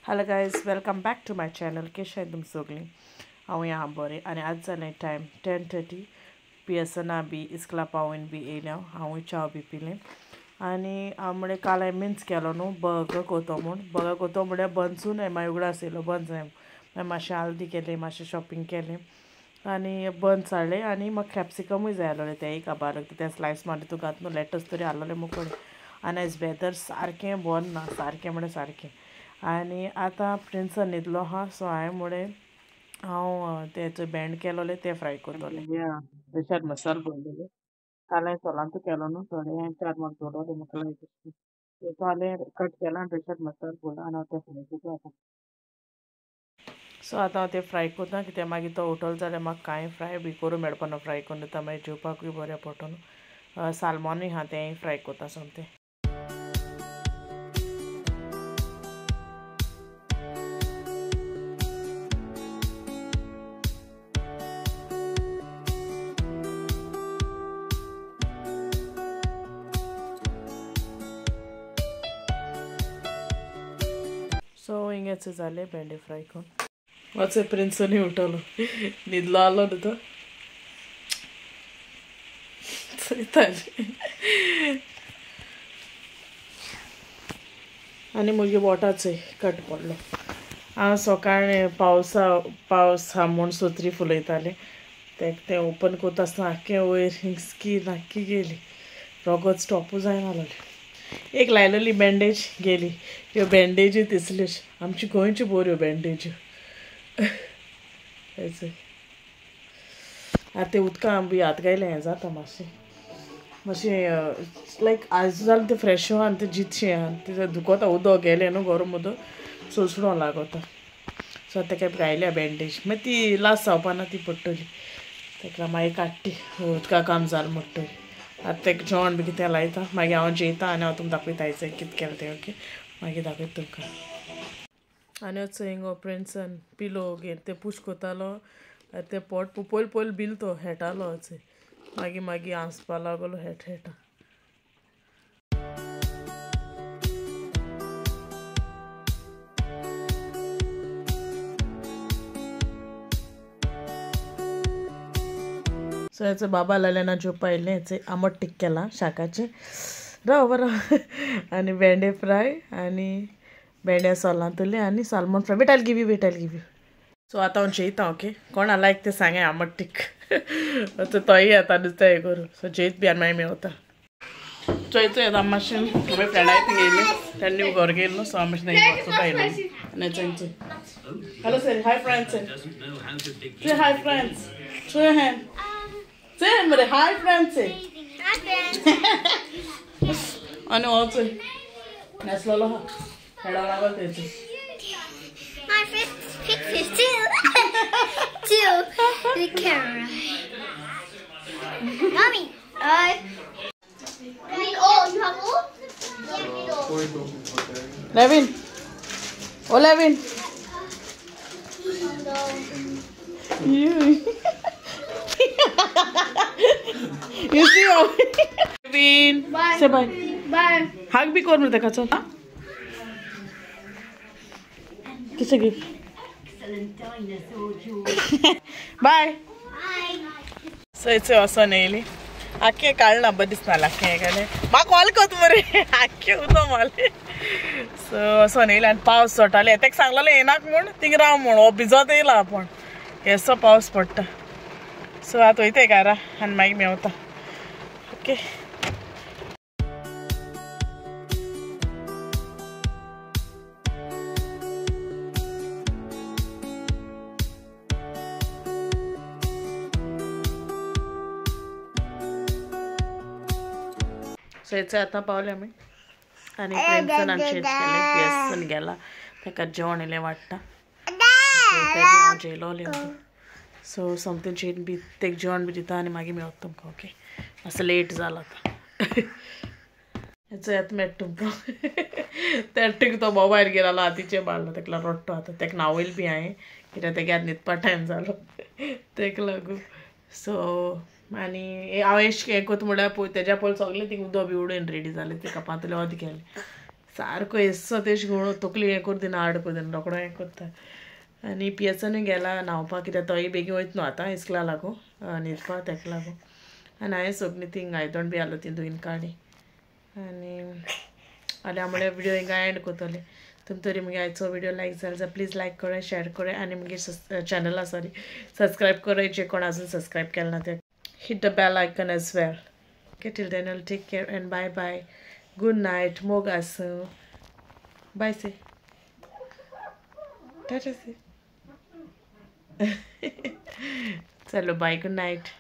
Hello guys welcome back to my channel कशें आहात तुमी सगळीं हांव ह्या बरें आनी आज जालें टायम 10:30 पियसना बी इस्कला पावून बी येयल्या हांवूय च्या बी पिलें आनी हांव काल हांवें मिन्स केलो न्हू बर्गर कोतो म्हूण बर्गर कोतो म्हणल्यार बन्सून मागीर उगडास येयलो बन्स हांवें मागीर मातशें हल्दी केलें मातशें शॉपिंग केलें आनी बन्स हाडले आनी म्हाका कॅप्सिकमूय जाय आसलोलें तेंय काबार तें स्लायस मारून तितून घात न्हू लेटस तरी हाडलोलें मुकोडे आनी आयज वेदर सारकें बरें ना सारकें म्हणल्यार सारकें आनी आतां प्रिंसान न्हिदलो आहा सो हांवें मुडें हांव तेचो बँड केलोलें तें फ्राय करतलें रेशाद मसालो भरलेले काल हांवें सोलांतू केलो न्हू थोडे हांवें 4 मार्क दवरलोले म्हाका लायक तेचो हांवें कट केला आनी रेशाद मसालो भरला आनी हांव तें फ्राय करता आतां सो आतां हांव तें फ्राय करता कित्याक मागीर तो उठलो जाल्यार म्हाका कांय फ्राय बी करूं मेळपा न्हू फ्राय करून दिता मागीर जेवपाकूय बरें पडटा न्हू सालमॉनूय आहा तेंय फ्राय करता सोमतें सो हिंगेच जालें भेंडे फ्राय करून वाचे प्रिंसनी उठलो न्हिदलो आलो न्हू तो चयताली आनी मुगे बोटाचोय कट पडलो हांव सकाळीं पावस हा म्हूण सोत्री फुलयतालें तें ओपन करता आसतना आख्खें वयर स्कीन आख्खी गेली रोगत स्टॉपू जायना जालोली एक लायलोली बँडेज गेली ह्यो बँडेज्यो दिसल्योच आमच्यो गोंयच्यो बऱ्यो बँडेज्यो आतां ते उदकां बी हात घायलें हें जाता मातशें लायक आज जालें तें फ्रेश आनी तें जितशें आनी तें दुखोता उदक गेलें न्हू गरम उदक सोंसणो लागोता सो तेका घायल्या बँडेज मागीर ती लास्ट जावपाना ती पडटली तेका मागीर काडटी उदका काम जालें म्हणटरी आतां तेका जेवण बी कितें लायता मागीर हांव जेयता आनी हांव तुमकां दाखयता आयज कितें केलें तें ओके मागीर दाखयता तुमकां आनी वचो हिंगो प्रिंसान पिलो घेवन तें पूश कोतालो तें पोट पयली बील तो हेटालो वचय मागीर हांसपा लागलो हेटा सो हेचो बाबा लायलेना जेवपा येयलें हेचें आमट टीक केलां शाकाचें राव आनी भेंडे फ्राय आनी भेंड्या सोलांतुलें आनी salmon fry with oil give you so आतां हांव जेयता ओके कोणा लायक तें सांगे आमट टीक तोय येता नुस्तें हें करूं सो जेयत बी आनी मागीर मेवता चोयचो येता मातशें हांवें फ्रेंडाय थिंग येयलें तेन्ना घर गेलो सो हांव मातशें वचोंका येयलें आनी चोय hello sir hi friends say hi friends show your hand say मरे हाय फ्रेंड्स से आनी हो चोय नेसलोलो हा हेडा लागल तेचो My pictures to the camera. Mommy, you have all? Levin, oh Levin, you see how Levin, Bye. say bye. Bye. Hug भी कौन देखा चल किसे गिव बाय सयचे वचोन येयली आख्खे काडला बरें दिसना आख्खें गेलें म्हाका कॉल कोत मरे आख्खें उदो मारलें सो वचोन येयलें आनी पावस सोटालें तेका सांगलोलें येनाक म्हूण थिंग राव म्हूण हो भिजोत येयला आपूण येसो पावस पडटा सो आतां वयताय घरा आनी मागीर मेवता ओके सो हेचो आतां पावले आमी आनी फ्रेंड्सान आमचे पियसन गेला तेका जेवण इल्लें वाडटा हांव जेयलोलें सो समथींग जेवन बी तेका जेवण बी दिता आनी मागीर मेवता तुमकां ओके मातसो लेट जाला आतां हेचो येता मेळटा तुमकां तें तो मोबायल घेवन हातीचेर मारलो तेका रडटो आतां तेका न्हावयल बी हांवें कित्याक तेगे आतां न्हिदपा टायम जालो तेका लागून सो आनी हांव हें कोता म्हळ्यार तेज्या पयलीं सगलें थिंग उदक बी उडोवन रेडी जालें ते कपांतलें वत गेलें सारको एस्सो तेश गुण तकली हें कर दिना हाड कर दिना रोकडो हें करता आनी पियेसनूय गेला न्हांवपाक कित्याक तोय बेगीन वयता न्हू आतां इस्कला लागून न्हिदपा तेका लागून आनी हांवें सगळीं तीं आयदण बी आहलो ती धुवन काडी आनी जाल्यार म्हळ्यार व्हिडिओ हिंगा एंड कोतोलें तुमी तरी मुगे आयचो व्हिडिओ लायक जालो जाल्यार प्लीज लायक करा शेअर करा आनी मुगे चॅनला सब्सक्रायब करा जे कोण अजून सब्सक्रायब केले ना ते hit the bell icon as well. Okay, till then I'll take care and bye bye. Good night. Mogasu. Bye say. Tata say. Chalo bye. Good night.